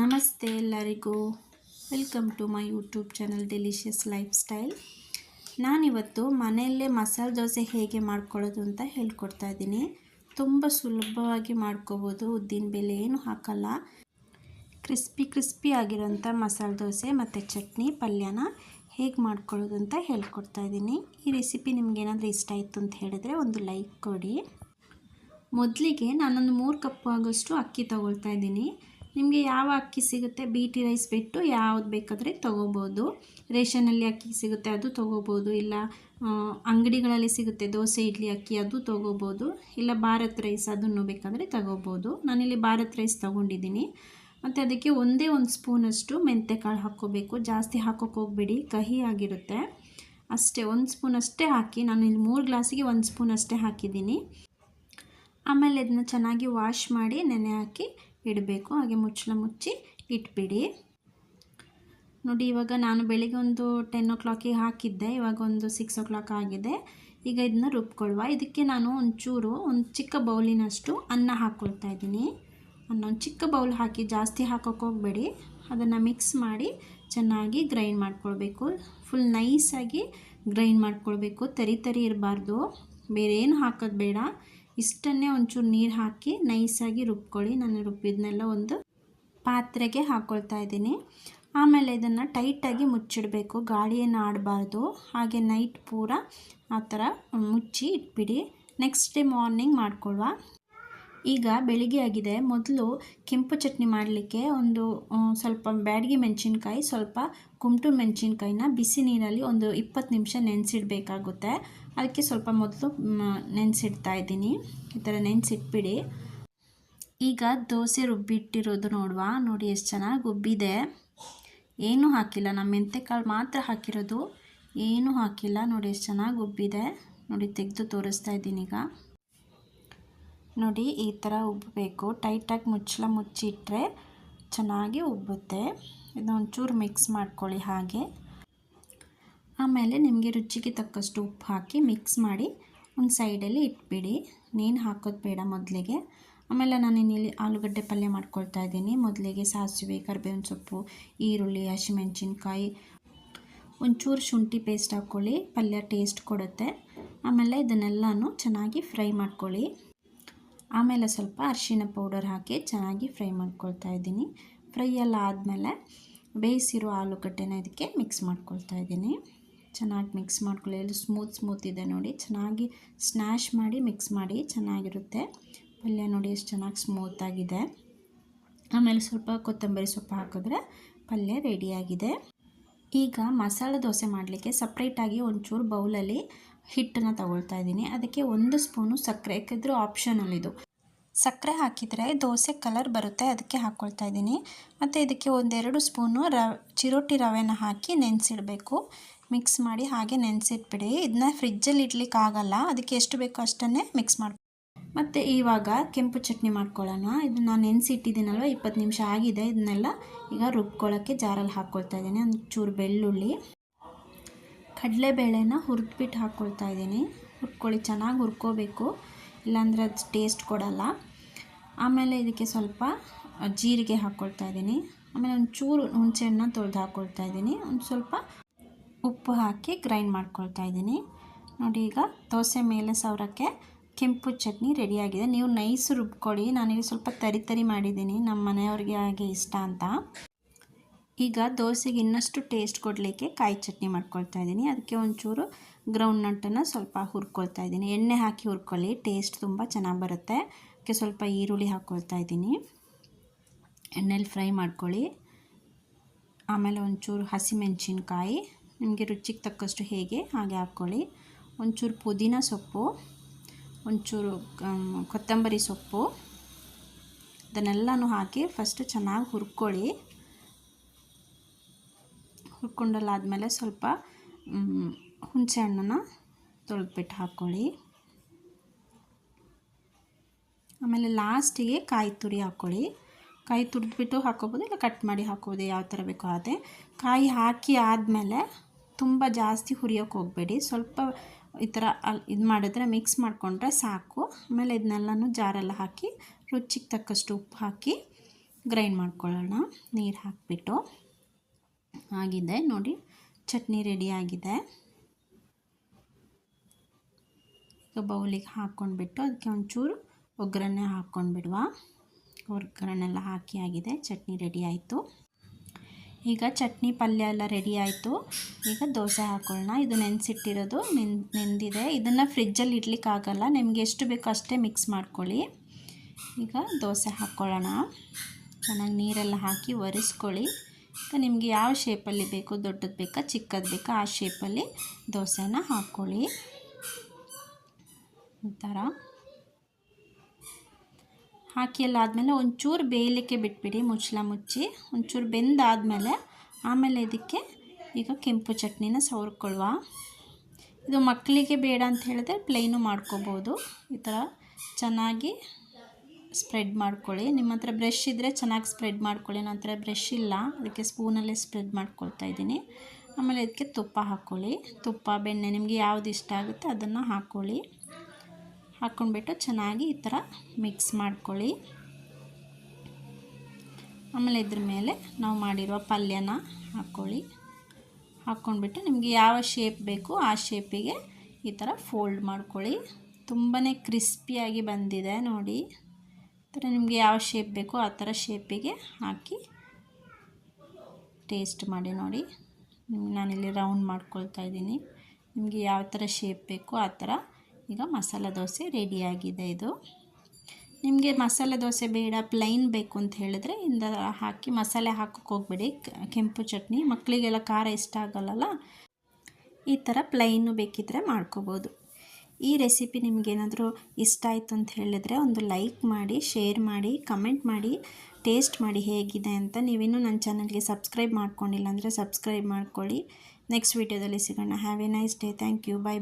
ನಮಸ್ತೆ ಎಲ್ಲರಿಗೂ. Welcome to my YouTube channel delicious lifestyle. ನಾನಿವತ್ತು ಮನೆಯಲ್ಲೇ ಮಸಾಲೆ ದೋಸೆ ಹೇಗೆ ಮಾಡ್ಕೊಳ್ಳೋದು ಅಂತ ಹೇಳ್ಕೊಡ್ತಾ ಇದ್ದೀನಿ. ತುಂಬ ಸುಲಭವಾಗಿ ಮಾಡ್ಕೋಬೋದು. ಉದ್ದಿನಬೇಳೆ ಏನು ಹಾಕಲ್ಲ. ಕ್ರಿಸ್ಪಿ ಆಗಿರೋಂಥ ಮಸಾಲೆ ದೋಸೆ ಮತ್ತು ಚಟ್ನಿ ಪಲ್ಯನ ಹೇಗೆ ಮಾಡ್ಕೊಳ್ಳೋದು ಅಂತ ಹೇಳ್ಕೊಡ್ತಾ ಇದ್ದೀನಿ. ಈ ರೆಸಿಪಿ ನಿಮಗೇನಾದರೂ ಇಷ್ಟ ಆಯಿತು ಅಂತ ಹೇಳಿದ್ರೆ ಒಂದು ಲೈಕ್ ಕೊಡಿ. ಮೊದಲಿಗೆ ನಾನೊಂದು 3 ಕಪ್ ಆಗೋಷ್ಟು ಅಕ್ಕಿ ತೊಗೊಳ್ತಾ ಇದ್ದೀನಿ. ನಿಮಗೆ ಯಾವ ಅಕ್ಕಿ ಸಿಗುತ್ತೆ, BT ರೈಸ್ ಬಿಟ್ಟು ಯಾವ್ದು ಬೇಕಾದರೆ ತೊಗೋಬೋದು. ರೇಷನಲ್ಲಿ ಅಕ್ಕಿ ಸಿಗುತ್ತೆ ಅದು ತೊಗೋಬೋದು, ಇಲ್ಲ ಅಂಗಡಿಗಳಲ್ಲಿ ಸಿಗುತ್ತೆ ದೋಸೆ ಇಡ್ಲಿ ಅಕ್ಕಿ ಅದು ತೊಗೋಬೋದು, ಇಲ್ಲ ಭಾರತ್ ರೈಸ್ ಅದನ್ನು ಬೇಕಾದರೆ ತೊಗೋಬೋದು. ನಾನಿಲ್ಲಿ ಭಾರತ್ ರೈಸ್ ತೊಗೊಂಡಿದ್ದೀನಿ. ಮತ್ತು ಅದಕ್ಕೆ ಒಂದೇ ಒಂದು ಸ್ಪೂನಷ್ಟು ಮೆಂತ್ಯಕಾಳು ಹಾಕ್ಕೋಬೇಕು. ಜಾಸ್ತಿ ಹಾಕೋಕ್ಕೆ ಹೋಗಬೇಡಿ, ಕಹಿ ಆಗಿರುತ್ತೆ. ಅಷ್ಟೇ, 1 ಸ್ಪೂನ್ ಅಷ್ಟೇ ಹಾಕಿ. ನಾನು ಇಲ್ಲಿ 3 ಗ್ಲಾಸಿಗೆ 1 ಸ್ಪೂನ್ ಅಷ್ಟೇ ಹಾಕಿದ್ದೀನಿ. ಆಮೇಲೆ ಇದನ್ನ ಚೆನ್ನಾಗಿ ವಾಶ್ ಮಾಡಿ ನೆನೆ ಹಾಕಿ ಇಡಬೇಕು. ಹಾಗೆ ಮುಚ್ಚಿ ಇಟ್ಬಿಡಿ. ನೋಡಿ, ಇವಾಗ ನಾನು ಬೆಳಿಗ್ಗೆ ಒಂದು 10 o'clock ಹಾಕಿದ್ದೆ. ಇವಾಗ ಒಂದು 6 o'clock ಆಗಿದೆ. ಈಗ ಇದನ್ನ ರುಬ್ಕೊಳ್ಳುವ. ಇದಕ್ಕೆ ನಾನು ಒಂದು ಚಿಕ್ಕ ಬೌಲಿನಷ್ಟು ಅನ್ನ ಹಾಕ್ಕೊಳ್ತಾ ಇದ್ದೀನಿ. ಒಂದು ಚಿಕ್ಕ ಬೌಲ್ ಹಾಕಿ, ಜಾಸ್ತಿ ಹಾಕೋಕ್ಕೆ ಹೋಗಬೇಡಿ. ಅದನ್ನು ಮಿಕ್ಸ್ ಮಾಡಿ ಚೆನ್ನಾಗಿ ಗ್ರೈಂಡ್ ಮಾಡ್ಕೊಳ್ಬೇಕು. ಫುಲ್ ನೈಸಾಗಿ ಗ್ರೈಂಡ್ ಮಾಡ್ಕೊಳ್ಬೇಕು. ತರಿ ಇರಬಾರ್ದು. ಬೇರೆ ಏನು ಹಾಕೋದು ಬೇಡ. ಇಷ್ಟನ್ನೇ ಒಂಚೂರು ನೀರು ಹಾಕಿ ನೈಸಾಗಿ ರುಬ್ಕೊಳ್ಳಿ. ನಾನು ರುಬ್ಬಿದ್ನೆಲ್ಲ ಒಂದು ಪಾತ್ರೆಗೆ ಹಾಕ್ಕೊಳ್ತಾ ಇದ್ದೀನಿ. ಆಮೇಲೆ ಇದನ್ನು ಟೈಟಾಗಿ ಮುಚ್ಚಿಡಬೇಕು. ಗಾಳಿಯನ್ನು ಆಡಬಾರ್ದು. ಹಾಗೆ ನೈಟ್ ಪೂರ ಆ ಥರ ಮುಚ್ಚಿ ಇಟ್ಬಿಡಿ. ನೆಕ್ಸ್ಟ್ ಡೇ ಮಾರ್ನಿಂಗ್ ಮಾಡ್ಕೊಳ್ಳುವ. ಈಗ ಬೆಳಿಗ್ಗೆ ಆಗಿದೆ. ಮೊದಲು ಕೆಂಪು ಚಟ್ನಿ ಮಾಡಲಿಕ್ಕೆ ಸ್ವಲ್ಪ ಬ್ಯಾಡಗಿ ಮೆಣಸಿನ್ಕಾಯಿ, ಸ್ವಲ್ಪ ಕುಮಟೂರು ಮೆಣಸಿನ್ಕಾಯಿನ ಬಿಸಿ ನೀರಲ್ಲಿ ಒಂದು 20 ನಿಮಿಷ ನೆನೆಸಿಡಬೇಕಾಗುತ್ತೆ. ಅದಕ್ಕೆ ಸ್ವಲ್ಪ ಮೊದಲು ನೆನೆಸಿಡ್ತಾ ಇದ್ದೀನಿ. ಈ ಥರ ನೆನೆಸಿಟ್ಬಿಡಿ. ಈಗ ದೋಸೆ ರುಬ್ಬಿಟ್ಟಿರೋದು ನೋಡಿ ಎಷ್ಟು ಚೆನ್ನಾಗಿ ಉಬ್ಬಿದೆ. ಏನೂ ಹಾಕಿಲ್ಲ, ನಾನು ಮೆಂತ್ಯಕಾಳು ಮಾತ್ರ ಹಾಕಿರೋದು, ಏನೂ ಹಾಕಿಲ್ಲ. ನೋಡಿ ಎಷ್ಟು ಚೆನ್ನಾಗಿ ಉಬ್ಬಿದೆ. ನೋಡಿ, ತೆಗೆದು ತೋರಿಸ್ತಾ ಇದ್ದೀನಿ. ಈಗ ನೋಡಿ, ಈ ಥರ ಉಬ್ಬಬೇಕು. ಟೈಟಾಗಿ ಮುಚ್ಚಿಟ್ರೆ ಚೆನ್ನಾಗಿ ಉಬ್ಬುತ್ತೆ. ಇದನ್ನ ಒಂಚೂರು ಮಿಕ್ಸ್ ಮಾಡ್ಕೊಳ್ಳಿ. ಹಾಗೆ ಆಮೇಲೆ ನಿಮಗೆ ರುಚಿಗೆ ತಕ್ಕಷ್ಟು ಉಪ್ಪು ಹಾಕಿ ಮಿಕ್ಸ್ ಮಾಡಿ ಒಂದು ಸೈಡಲ್ಲಿ ಇಟ್ಬಿಡಿ. ನೀನು ಹಾಕೋದು ಬೇಡ ಮೊದಲಿಗೆ. ಆಮೇಲೆ ನಾನಿಲ್ಲಿ ಆಲೂಗಡ್ಡೆ ಪಲ್ಯ ಮಾಡ್ಕೊಳ್ತಾ ಇದ್ದೀನಿ. ಮೊದಲಿಗೆ ಸಾಸಿವೆ, ಕರಿಬೇವಿನ ಸೊಪ್ಪು, ಈರುಳ್ಳಿ, ಹಸಿಮೆಣಸಿನ್ಕಾಯಿ, ಒಂಚೂರು ಶುಂಠಿ ಪೇಸ್ಟ್ ಹಾಕ್ಕೊಳ್ಳಿ. ಪಲ್ಯ ಟೇಸ್ಟ್ ಕೊಡುತ್ತೆ. ಆಮೇಲೆ ಇದನ್ನೆಲ್ಲನೂ ಚೆನ್ನಾಗಿ ಫ್ರೈ ಮಾಡ್ಕೊಳ್ಳಿ. ಆಮೇಲೆ ಸ್ವಲ್ಪ ಅರಿಶಿಣ ಪೌಡರ್ ಹಾಕಿ ಚೆನ್ನಾಗಿ ಫ್ರೈ ಮಾಡ್ಕೊಳ್ತಾ ಇದ್ದೀನಿ. ಫ್ರೈ ಎಲ್ಲ ಆದಮೇಲೆ ಬೇಯಿಸಿರೋ ಆಲೂಗಡ್ಡೆನ ಇದಕ್ಕೆ ಮಿಕ್ಸ್ ಮಾಡ್ಕೊಳ್ತಾ ಇದ್ದೀನಿ. ಚೆನ್ನಾಗಿ ಮಿಕ್ಸ್ ಮಾಡ್ಕೊಳ್ಳಿ. ಎಲ್ಲ ಸ್ಮೂತ್ ಇದೆ ನೋಡಿ. ಚೆನ್ನಾಗಿ ಸ್ನ್ಯಾಶ್ ಮಾಡಿ ಮಿಕ್ಸ್ ಮಾಡಿ, ಚೆನ್ನಾಗಿರುತ್ತೆ ಪಲ್ಯ. ನೋಡಿ ಎಷ್ಟು ಚೆನ್ನಾಗಿ ಸ್ಮೂತಾಗಿದೆ. ಆಮೇಲೆ ಸ್ವಲ್ಪ ಕೊತ್ತಂಬರಿ ಸೊಪ್ಪು ಹಾಕಿದ್ರೆ ಪಲ್ಯ ರೆಡಿಯಾಗಿದೆ. ಈಗ ಮಸಾಲೆ ದೋಸೆ ಮಾಡಲಿಕ್ಕೆ ಸಪ್ರೇಟಾಗಿ ಒಂಚೂರು ಬೌಲಲ್ಲಿ ಹಿಟ್ಟನ್ನು ತಗೊಳ್ತಾ ಇದ್ದೀನಿ. ಅದಕ್ಕೆ 1 ಸ್ಪೂನು ಸಕ್ಕರೆ, ಯಾಕಿದ್ರೆ ಆಪ್ಷನಲ್ ಇದು. ಸಕ್ಕರೆ ಹಾಕಿದರೆ ದೋಸೆ ಕಲರ್ ಬರುತ್ತೆ, ಅದಕ್ಕೆ ಹಾಕ್ಕೊಳ್ತಾ ಇದ್ದೀನಿ. ಮತ್ತು ಇದಕ್ಕೆ 1-2 ಸ್ಪೂನು ಚಿರೋಟಿ ರವೆನ ಹಾಕಿ ನೆನೆಸಿಡಬೇಕು. ಮಿಕ್ಸ್ ಮಾಡಿ ಹಾಗೆ ನೆನೆಸಿಟ್ಬಿಡಿ. ಇದನ್ನ ಫ್ರಿಜ್ಜಲ್ಲಿ ಇಡ್ಲಿಕ್ಕೆ ಆಗಲ್ಲ, ಅದಕ್ಕೆ ಎಷ್ಟು ಬೇಕೋ ಅಷ್ಟನ್ನೇ ಮಿಕ್ಸ್ ಮಾಡಿ. ಮತ್ತು ಇವಾಗ ಕೆಂಪು ಚಟ್ನಿ ಮಾಡ್ಕೊಳ್ಳೋಣ. ಇದನ್ನು ನೆನೆಸಿಟ್ಟಿದ್ದೀನಲ್ವ, 20 ನಿಮಿಷ ಆಗಿದೆ. ಇದನ್ನೆಲ್ಲ ಈಗ ರುಬ್ಕೊಳ್ಳೋಕ್ಕೆ ಜಾರಲ್ಲಿ ಹಾಕ್ಕೊಳ್ತಾ ಇದ್ದೀನಿ. ಒಂಚೂರು ಬೆಳ್ಳುಳ್ಳಿ, ಕಡಲೆಬೇಳೆನ ಹುರಿದ್ಬಿಟ್ಟು ಹಾಕ್ಕೊಳ್ತಾ ಇದ್ದೀನಿ. ಹುರ್ಕೊಳ್ಳಿ, ಚೆನ್ನಾಗಿ ಹುರ್ಕೋಬೇಕು, ಇಲ್ಲಾಂದರೆ ಅದು ಟೇಸ್ಟ್ ಕೊಡಲ್ಲ. ಆಮೇಲೆ ಇದಕ್ಕೆ ಸ್ವಲ್ಪ ಜೀರಿಗೆ ಹಾಕ್ಕೊಳ್ತಾ ಇದ್ದೀನಿ. ಆಮೇಲೆ ಒಂಚೂರು ಹುಣಸೆಹಣ್ಣು ತೊಳೆದು ಹಾಕ್ಕೊಳ್ತಾ ಇದ್ದೀನಿ. ಒಂದು ಸ್ವಲ್ಪ ಉಪ್ಪು ಹಾಕಿ ಗ್ರೈಂಡ್ ಮಾಡ್ಕೊಳ್ತಾ ಇದ್ದೀನಿ. ನೋಡಿ, ಈಗ ದೋಸೆ ಮೇಲೆ ಸವರಕ್ಕೆ ಕೆಂಪು ಚಟ್ನಿ ರೆಡಿಯಾಗಿದೆ. ನೀವು ನೈಸ್ ರುಬ್ಕೊಳ್ಳಿ. ನಾನೀಗ ಸ್ವಲ್ಪ ತರಿ ಮಾಡಿದ್ದೀನಿ, ನಮ್ಮ ಮನೆಯವ್ರಿಗೆ ಹಾಗೆ ಇಷ್ಟ ಅಂತ. ಈಗ ದೋಸೆಗೆ ಇನ್ನಷ್ಟು ಟೇಸ್ಟ್ ಕೊಡಲಿಕ್ಕೆ ಕಾಯಿ ಚಟ್ನಿ ಮಾಡ್ಕೊಳ್ತಾ ಇದ್ದೀನಿ. ಅದಕ್ಕೆ ಒಂಚೂರು ಗ್ರೌಂಡ್ ನಟ್ಟನ್ನು ಸ್ವಲ್ಪ ಹುರ್ಕೊಳ್ತಾ ಇದ್ದೀನಿ. ಎಣ್ಣೆ ಹಾಕಿ ಹುರ್ಕೊಳ್ಳಿ, ಟೇಸ್ಟ್ ತುಂಬ ಚೆನ್ನಾಗಿ ಬರುತ್ತೆ. ಅದಕ್ಕೆ ಸ್ವಲ್ಪ ಈರುಳ್ಳಿ ಹಾಕ್ಕೊಳ್ತಾ ಇದ್ದೀನಿ. ಎಣ್ಣೆಲಿ ಫ್ರೈ ಮಾಡ್ಕೊಳ್ಳಿ. ಆಮೇಲೆ ಒಂಚೂರು ಹಸಿಮೆಣಸಿನ್ಕಾಯಿ, ನಿಮಗೆ ರುಚಿಗೆ ತಕ್ಕಷ್ಟು ಹೇಗೆ ಹಾಗೆ ಹಾಕ್ಕೊಳ್ಳಿ. ಒಂಚೂರು ಪುದೀನ ಸೊಪ್ಪು, ಒಂಚೂರು ಕೊತ್ತಂಬರಿ ಸೊಪ್ಪು, ಇದನ್ನೆಲ್ಲನೂ ಹಾಕಿ ಫಸ್ಟು ಚೆನ್ನಾಗಿ ಹುರ್ಕೊಳ್ಳಿ. ಹುರ್ಕೊಂಡಲ್ಲಾದಮೇಲೆ ಸ್ವಲ್ಪ ಹುಣಸೆ ಹಣ್ಣನ್ನು ತೊಳೆದ್ಬಿಟ್ಟು ಹಾಕ್ಕೊಳ್ಳಿ. ಆಮೇಲೆ ಲಾಸ್ಟಿಗೆ ಕಾಯಿ ತುರಿ ಹಾಕ್ಕೊಳ್ಳಿ. ಕಾಯಿ ತುರಿದ್ಬಿಟ್ಟು ಹಾಕ್ಕೋಬೋದು, ಇಲ್ಲ ಕಟ್ ಮಾಡಿ ಹಾಕ್ಬೋದು, ಯಾವ ಥರ ಬೇಕೋ ಅದೇ. ಕಾಯಿ ಹಾಕಿ ಆದಮೇಲೆ ತುಂಬ ಜಾಸ್ತಿ ಹುರಿಯೋಕ್ಕೆ ಹೋಗಬೇಡಿ. ಸ್ವಲ್ಪ ಈ ಥರ ಇದು ಮಾಡಿದ್ರೆ ಮಿಕ್ಸ್ ಮಾಡಿಕೊಂಡ್ರೆ ಸಾಕು. ಆಮೇಲೆ ಇದನ್ನೆಲ್ಲನೂ ಜಾರೆಲ್ಲ ಹಾಕಿ ರುಚಿಗೆ ತಕ್ಕಷ್ಟು ಉಪ್ಪು ಹಾಕಿ ಗ್ರೈಂಡ್ ಮಾಡ್ಕೊಳ್ಳೋಣ. ನೀರು ಹಾಕಿಬಿಟ್ಟು ಆಗಿದೆ ನೋಡಿ, ಚಟ್ನಿ ರೆಡಿ ಆಗಿದೆ. ಈಗ ಬೌಲಿಗೆ ಹಾಕ್ಕೊಂಡ್ಬಿಟ್ಟು ಅದಕ್ಕೆ ಒಂಚೂರು ಒಗ್ಗರಣೆ ಹಾಕ್ಕೊಂಡ್ಬಿಡುವ. ಒಗ್ಗರಣೆಲ್ಲ ಹಾಕಿ ಆಗಿದೆ, ಚಟ್ನಿ ರೆಡಿ ಆಯಿತು. ಈಗ ಚಟ್ನಿ ಪಲ್ಯ ಎಲ್ಲ ರೆಡಿ ಆಯಿತು. ಈಗ ದೋಸೆ ಹಾಕ್ಕೊಳ್ಳೋಣ. ಇದು ನೆನೆಸಿಟ್ಟಿರೋದು ನೆಂದಿದೆ. ಇದನ್ನು ಫ್ರಿಜ್ಜಲ್ಲಿ ಇಡ್ಲಿಕ್ಕಾಗಲ್ಲ, ನಿಮಗೆ ಎಷ್ಟು ಬೇಕೋ ಅಷ್ಟೇ ಮಿಕ್ಸ್ ಮಾಡ್ಕೊಳ್ಳಿ. ಈಗ ದೋಸೆ ಹಾಕ್ಕೊಳ್ಳೋಣ. ಚೆನ್ನಾಗಿ ನೀರೆಲ್ಲ ಹಾಕಿ ಒರೆಸ್ಕೊಳ್ಳಿ. ಈಗ ನಿಮಗೆ ಯಾವ ಶೇಪಲ್ಲಿ ಬೇಕು, ದೊಡ್ಡದು ಬೇಕಾ ಚಿಕ್ಕದು ಬೇಕಾ ಆ ಶೇಪಲ್ಲಿ ದೋಸೆನ ಹಾಕ್ಕೊಳ್ಳಿ. ಈ ಥರ ಹಾಕಿ ಎಲ್ಲ ಆದಮೇಲೆ ಒಂಚೂರು ಬೇಯಲಿಕ್ಕೆ ಬಿಟ್ಬಿಡಿ, ಮುಚ್ಚಳ ಮುಚ್ಚಿ. ಒಂಚೂರು ಬೆಂದಾದಮೇಲೆ ಆಮೇಲೆ ಇದಕ್ಕೆ ಈಗ ಕೆಂಪು ಚಟ್ನಿನ ಸವರ್ಕೊಳ್ಳುವ. ಇದು ಮಕ್ಕಳಿಗೆ ಬೇಡ ಅಂತ ಹೇಳಿದ್ರೆ ಪ್ಲೇನು ಮಾಡ್ಕೋಬೋದು. ಈ ಥರ ಚೆನ್ನಾಗಿ ಸ್ಪ್ರೆಡ್ ಮಾಡ್ಕೊಳ್ಳಿ. ನಿಮ್ಮ ಹತ್ರ ಬ್ರಷ್ ಇದ್ದರೆ ಚೆನ್ನಾಗಿ ಸ್ಪ್ರೆಡ್ ಮಾಡ್ಕೊಳ್ಳಿ. ನನ್ನ ಹತ್ರ ಬ್ರಷ್ ಇಲ್ಲ, ಅದಕ್ಕೆ ಸ್ಪೂನಲ್ಲೇ ಸ್ಪ್ರೆಡ್ ಮಾಡ್ಕೊಳ್ತಾ ಇದ್ದೀನಿ. ಆಮೇಲೆ ಇದಕ್ಕೆ ತುಪ್ಪ ಹಾಕ್ಕೊಳ್ಳಿ. ತುಪ್ಪ ಬೆಣ್ಣೆ ನಿಮಗೆ ಯಾವುದು ಇಷ್ಟ ಆಗುತ್ತೆ ಅದನ್ನು ಹಾಕ್ಕೊಳ್ಳಿ. ಹಾಕ್ಕೊಂಡ್ಬಿಟ್ಟು ಚೆನ್ನಾಗಿ ಈ ಥರ ಮಿಕ್ಸ್ ಮಾಡ್ಕೊಳ್ಳಿ. ಆಮೇಲೆ ಇದ್ರ ಮೇಲೆ ನಾವು ಮಾಡಿರುವ ಪಲ್ಯನ ಹಾಕ್ಕೊಳ್ಳಿ. ಹಾಕ್ಕೊಂಡ್ಬಿಟ್ಟು ನಿಮಗೆ ಯಾವ ಶೇಪ್ ಬೇಕು ಆ ಶೇಪಿಗೆ ಈ ಥರ ಫೋಲ್ಡ್ ಮಾಡ್ಕೊಳ್ಳಿ. ತುಂಬಾ ಕ್ರಿಸ್ಪಿಯಾಗಿ ಬಂದಿದೆ ನೋಡಿ. ಈ ಥರ ನಿಮಗೆ ಯಾವ ಶೇಪ್ ಬೇಕೋ ಆ ಥರ ಶೇಪಿಗೆ ಹಾಕಿ ಟೇಸ್ಟ್ ಮಾಡಿ ನೋಡಿ. ನಾನಿಲ್ಲಿ ರೌಂಡ್ ಮಾಡ್ಕೊಳ್ತಾ ಇದ್ದೀನಿ. ನಿಮಗೆ ಯಾವ ಥರ ಶೇಪ್ ಬೇಕೋ ಆ ಥರ. ಈಗ ಮಸಾಲೆ ದೋಸೆ ರೆಡಿಯಾಗಿದೆ. ಇದು ನಿಮಗೆ ಮಸಾಲೆ ದೋಸೆ ಬೇಡ ಪ್ಲೈನ್ ಬೇಕು ಅಂತ ಹೇಳಿದ್ರೆ ಇಂದ ಹಾಕಿ ಮಸಾಲೆ ಹಾಕೋಕ್ಕೆ ಹೋಗ್ಬೇಡಿ. ಕೆಂಪು ಚಟ್ನಿ ಮಕ್ಕಳಿಗೆಲ್ಲ ಖಾರ ಇಷ್ಟ ಆಗಲ್ಲಲ್ಲ, ಈ ಥರ ಪ್ಲೈನು ಬೇಕಿದ್ದರೆ ಮಾಡ್ಕೋಬೋದು. ಈ ರೆಸಿಪಿ ನಿಮಗೇನಾದರೂ ಇಷ್ಟ ಆಯಿತು ಅಂತ ಹೇಳಿದ್ರೆ ಒಂದು ಲೈಕ್ ಮಾಡಿ, ಶೇರ್ ಮಾಡಿ, ಕಮೆಂಟ್ ಮಾಡಿ, ಟೇಸ್ಟ್ ಮಾಡಿ ಹೇಗಿದೆ ಅಂತ. ನೀವಿನ್ನೂ ನನ್ನ ಚಾನಲ್ಗೆ ಸಬ್ಸ್ಕ್ರೈಬ್ ಮಾಡ್ಕೊಂಡಿಲ್ಲ ಅಂದರೆ ಸಬ್ಸ್ಕ್ರೈಬ್ ಮಾಡ್ಕೊಳ್ಳಿ. ನೆಕ್ಸ್ಟ್ ವೀಡಿಯೋದಲ್ಲಿ ಸಿಗೋಣ. Have a nice day. Thank you. Bye bye.